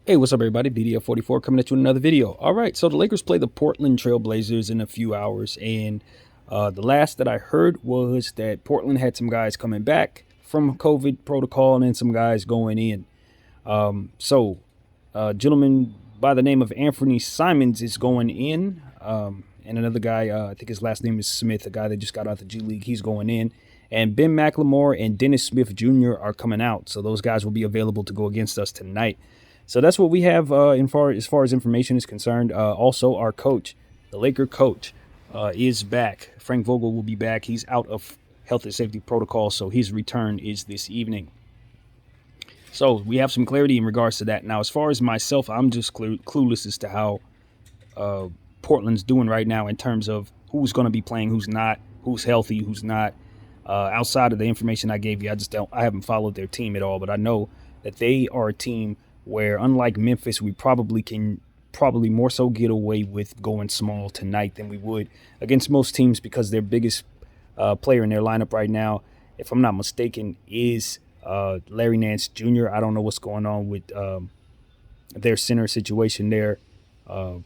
Hey, what's up, everybody? BDF44 coming at you with another video. All right, so the Lakers play the Portland Trail Blazers in a few hours, and the last that I heard was that Portland had some guys coming back from COVID protocol and some guys going in. A gentleman by the name of Anthony Simons is going in, and another guy, I think his last name is Smith, a guy that just got out the G League, he's going in. And Ben McLemore and Dennis Smith Jr. are coming out, so those guys will be available to go against us tonight. So that's what we have as far as information is concerned. Also, our coach, the Laker coach, is back. Frank Vogel will be back. He's out of health and safety protocol, so his return is this evening. So we have some clarity in regards to that. Now, as far as myself, I'm just clueless as to how Portland's doing right now in terms of who's going to be playing, who's not, who's healthy, who's not. Outside of the information I gave you, I haven't followed their team at all, but I know that they are a team where, unlike Memphis, we probably more so get away with going small tonight than we would against most teams, because their biggest player in their lineup right now, if I'm not mistaken, is Larry Nance Jr. I don't know what's going on with their center situation there. I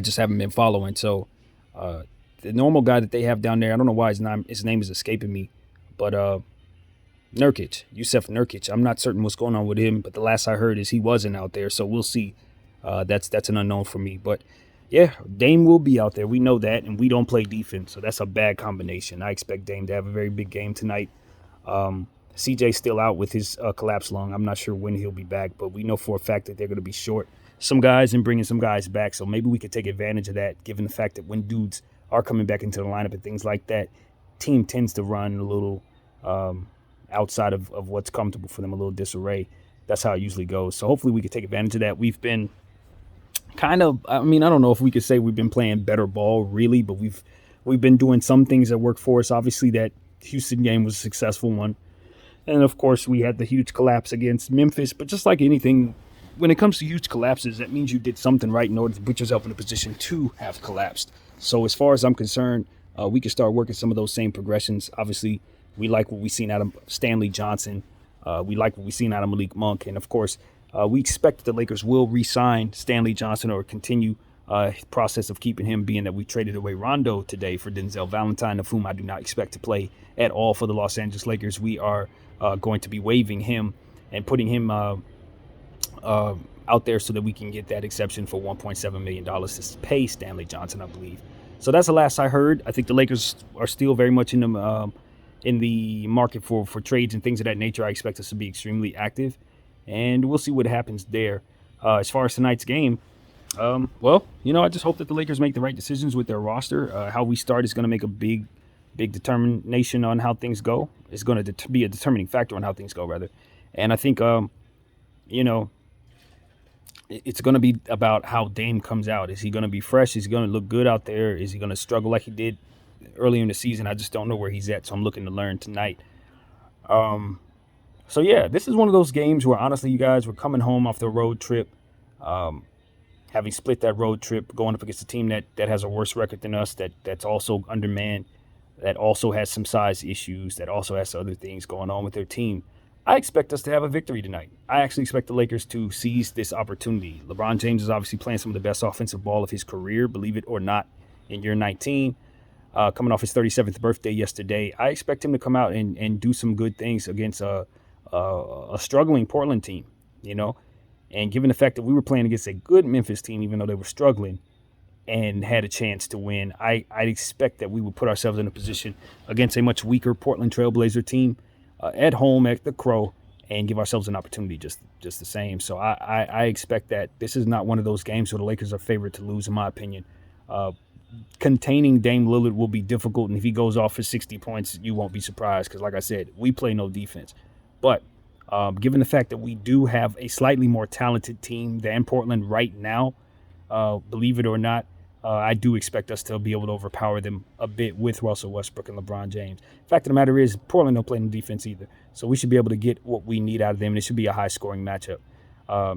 just haven't been following. So the normal guy that they have down there, I don't know why his name is escaping me, but Nurkic, Jusuf Nurkic. I'm not certain what's going on with him, but the last I heard is he wasn't out there, so we'll see. That's an unknown for me. But yeah, Dame will be out there. We know that, and we don't play defense, so that's a bad combination. I expect Dame to have a very big game tonight. CJ's still out with his collapsed lung. I'm not sure when he'll be back, but we know for a fact that they're going to be short some guys and bringing some guys back. So maybe we could take advantage of that, given the fact that when dudes are coming back into the lineup and things like that, team tends to run a little outside of what's comfortable for them, a little disarray. That's how it usually goes. So hopefully we can take advantage of that. We've been I don't know if we could say we've been playing better ball really, but we've been doing some things that work for us. Obviously that Houston game was a successful one. And of course we had the huge collapse against Memphis, but just like anything, when it comes to huge collapses, that means you did something right in order to put yourself in a position to have collapsed. So as far as I'm concerned, we can start working some of those same progressions. Obviously, we like what we've seen out of Stanley Johnson. We like what we've seen out of Malik Monk. And, of course, we expect that the Lakers will re-sign Stanley Johnson or continue process of keeping him, being that we traded away Rondo today for Denzel Valentine, of whom I do not expect to play at all for the Los Angeles Lakers. We are going to be waiving him and putting him out there so that we can get that exception for $1.7 million to pay Stanley Johnson, I believe. So that's the last I heard. I think the Lakers are still very much in the market for trades and things of that nature. I expect us to be extremely active, and we'll see what happens there. As far as tonight's game, I just hope that the Lakers make the right decisions with their roster. How we start is going to make a big determination on how things go. It's going to be a determining factor on how things go, rather. And I think, it's going to be about how Dame comes out. Is he going to be fresh? Is he going to look good out there? Is he going to struggle like he did earlier in the season? I just don't know where he's at, so I'm looking to learn tonight. So yeah, this is one of those games where, honestly, you guys, we're coming home off the road trip, having split that road trip, going up against a team that has a worse record than us, that's also undermanned, that also has some size issues, that also has other things going on with their team. I expect us to have a victory tonight. I actually expect the Lakers to seize this opportunity. LeBron James is obviously playing some of the best offensive ball of his career, believe it or not, in year 19. Coming off his 37th birthday yesterday, I expect him to come out and do some good things against a struggling Portland team, And given the fact that we were playing against a good Memphis team, even though they were struggling and had a chance to win, I'd expect that we would put ourselves in a position against a much weaker Portland Trailblazer team at home at the Crow and give ourselves an opportunity just the same. So I expect that this is not one of those games where the Lakers are favored to lose, in my opinion. Containing Dame Lillard will be difficult, and if he goes off for 60 points, you won't be surprised because, like I said, we play no defense. But given the fact that we do have a slightly more talented team than Portland right now, believe it or not, I do expect us to be able to overpower them a bit with Russell Westbrook and LeBron James. Fact of the matter is, Portland don't play no defense either. So we should be able to get what we need out of them, and it should be a high-scoring matchup.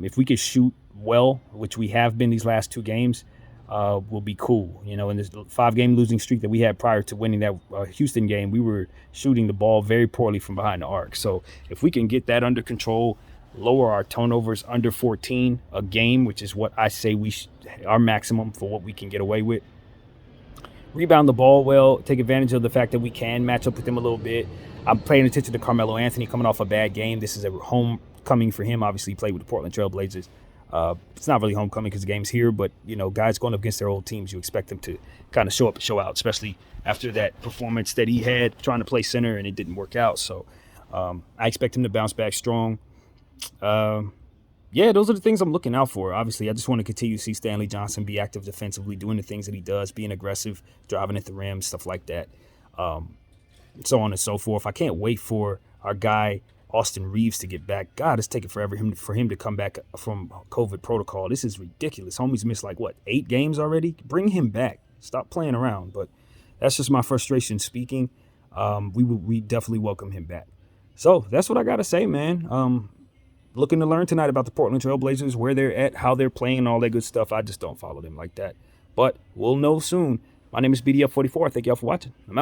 If we could shoot well, which we have been these last two games, will be cool. In this 5-game losing streak that we had prior to winning that Houston game, we were shooting the ball very poorly from behind the arc. So if we can get that under control, lower our turnovers under 14 a game, which is what I say our maximum for what we can get away with. Rebound the ball well, take advantage of the fact that we can match up with them a little bit. I'm paying attention to Carmelo Anthony coming off a bad game. This is a homecoming for him. Obviously, he played with the Portland Trail Blazers. It's not really homecoming because the game's here, but, guys going up against their old teams, you expect them to kind of show up and show out, especially after that performance that he had trying to play center and it didn't work out. So I expect him to bounce back strong. Yeah, those are the things I'm looking out for. Obviously, I just want to continue to see Stanley Johnson be active defensively, doing the things that he does, being aggressive, driving at the rim, stuff like that, so on and so forth. I can't wait for our guy Austin Reeves to get back. God, it's taking forever for him to come back from COVID protocol. This is ridiculous. Homie's missed 8 games already? Bring him back. Stop playing around. But that's just my frustration speaking. We definitely welcome him back. So that's what I got to say, man. Looking to learn tonight about the Portland Trail Blazers, where they're at, how they're playing, all that good stuff. I just don't follow them like that. But we'll know soon. My name is BDF44. Thank y'all for watching. I'm out.